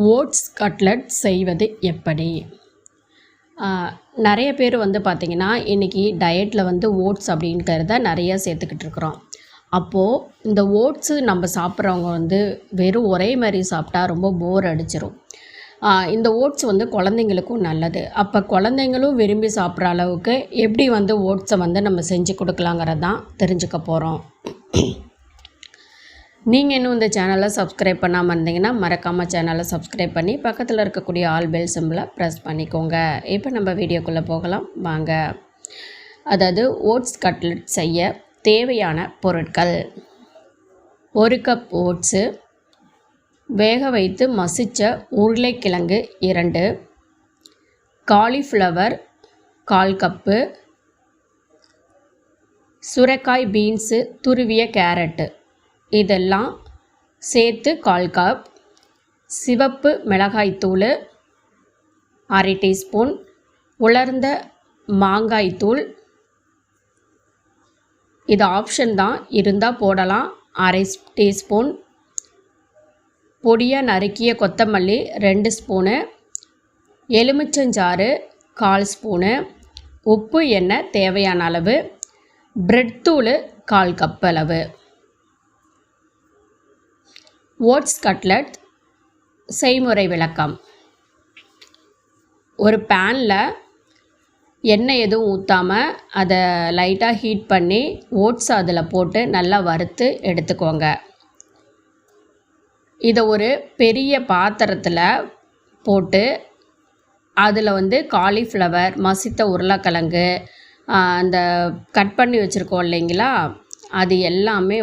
Oats cutlet செய்வது எப்படி? நிறைய பேர் பார்த்திங்கன்னா இன்றைக்கி டயட்டில் ஓட்ஸ் அப்படிங்கிறத நிறையா சேர்த்துக்கிட்டு இருக்கிறோம். அப்போது இந்த ஓட்ஸு நம்ம சாப்பிட்றவங்க வெறும் ஒரே மாதிரி சாப்பிட்டா ரொம்ப போர் அடிச்சிடும். இந்த ஓட்ஸ் குழந்தைங்களுக்கும் நல்லது. அப்போ குழந்தைங்களும் விரும்பி சாப்பிட்ற அளவுக்கு எப்படி ஓட்ஸை நம்ம செஞ்சு கொடுக்கலாங்கிறது தான் தெரிஞ்சுக்க போகிறோம். நீங்கள் இன்னும் இந்த சேனலை சப்ஸ்கிரைப் பண்ணாமல் இருந்தீங்கன்னா மறக்காமல் சேனலை சப்ஸ்கிரைப் பண்ணி பக்கத்தில் இருக்கக்கூடிய ஆல் பெல் சிம்பிளை ப்ரெஸ் பண்ணிக்கோங்க. இப்போ நம்ம வீடியோக்குள்ளே போகலாம் வாங்க. அதாவது ஓட்ஸ் கட்லெட் செய்ய தேவையான பொருட்கள்: 1 கப் ஓட்ஸு, வேக வைத்து மசித்த உருளைக்கிழங்கு 2, காலிஃப்ளவர் 1/4 கப்பு, சுரைக்காய் பீன்ஸு, துருவிய கேரட்டு இதெல்லாம் சேர்த்து 1/4 கப், சிவப்பு மிளகாய்த்தூள் 1/2 டீஸ்பூன், உலர்ந்த மாங்காய்த்தூள் இது ஆப்ஷன் தான், இருந்தால் போடலாம், 1/2 டீஸ்பூன், பொடியாக நறுக்கிய கொத்தமல்லி 2 ஸ்பூனு, எலுமிச்சஞ்சாறு 1/4 ஸ்பூனு, உப்பு எண்ணெய் தேவையான அளவு, பிரெட் தூள் 1/4 கப் அளவு. ஓட்ஸ் கட்லட் செய்முறை விளக்கம்: ஒரு பேனில் எண்ணெய் எதுவும் ஊற்றாமல் அதை லைட்டாக ஹீட் பண்ணி ஓட்ஸ் அதில் போட்டு நல்லா வறுத்து எடுத்துக்கோங்க. இதை ஒரு பெரிய பாத்திரத்தில் போட்டு அதில் காலிஃப்ளவர், மசித்த உருளைக்கிழங்கு, அந்த கட் பண்ணி வச்சுருக்கோம் இல்லைங்களா, அது எல்லாமே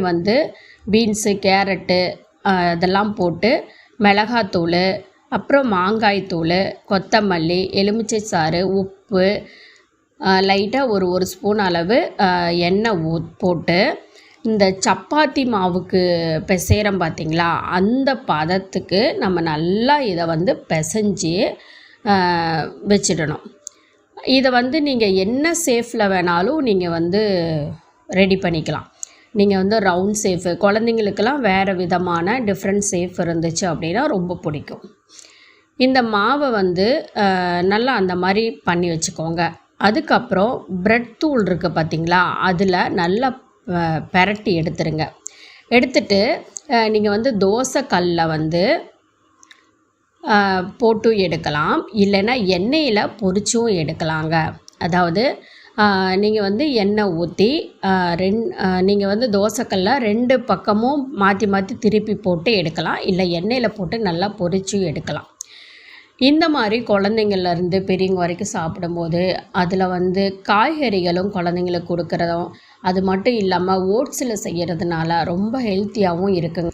பீன்ஸு, கேரட்டு இதெல்லாம் போட்டு மிளகாத்தூள், அப்புறம் மாங்காய்த்தூள், கொத்தமல்லி, எலுமிச்சை சாறு, உப்பு, லைட்டாக ஒரு ஸ்பூன் அளவு எண்ணெய் போட்டு இந்த சப்பாத்தி மாவுக்கு பிசைகிறோம் பார்த்திங்களா, அந்த பதத்துக்கு நம்ம நல்லா இதை பிசைஞ்சு வச்சிடணும். இதை நீங்கள் என்ன ஷேஃபில் வேணாலும் நீங்கள் ரெடி பண்ணிக்கலாம். நீங்கள் ரவுண்ட் ஷேஃபு, குழந்தைங்களுக்கெல்லாம் வேறு விதமான டிஃப்ரெண்ட் ஷேஃப் இருந்துச்சு அப்படின்னா ரொம்ப பிடிக்கும். இந்த மாவை நல்லா அந்த மாதிரி பண்ணி வச்சுக்கோங்க. அதுக்கப்புறம் பிரெட் தூள் இருக்குது பார்த்திங்களா, அதில் நல்லா பெரட்டி எடுத்துருங்க. எடுத்துட்டு நீங்கள் தோசை கல்லில் போட்டு எடுக்கலாம், இல்லைன்னா எண்ணெயில் பொரிச்சும் எடுக்கலாங்க. அதாவது நீங்கள் எண்ணெய் ஊற்றி நீங்கள் தோசைக்கல்ல 2 பக்கமும் மாற்றி மாற்றி திருப்பி போட்டு எடுக்கலாம், இல்லை எண்ணெயில் போட்டு நல்லா பொரிச்சும் எடுக்கலாம். இந்த மாதிரி குழந்தைங்கள்லேருந்து பெரியவங்க வரைக்கும் சாப்பிடும்போது அதில் காய்கறிகளும் குழந்தைங்களுக்கு கொடுக்குறதும், அது மட்டும் இல்லாமல் ஓட்ஸில் செய்கிறதுனால ரொம்ப ஹெல்த்தியாகவும் இருக்குங்க.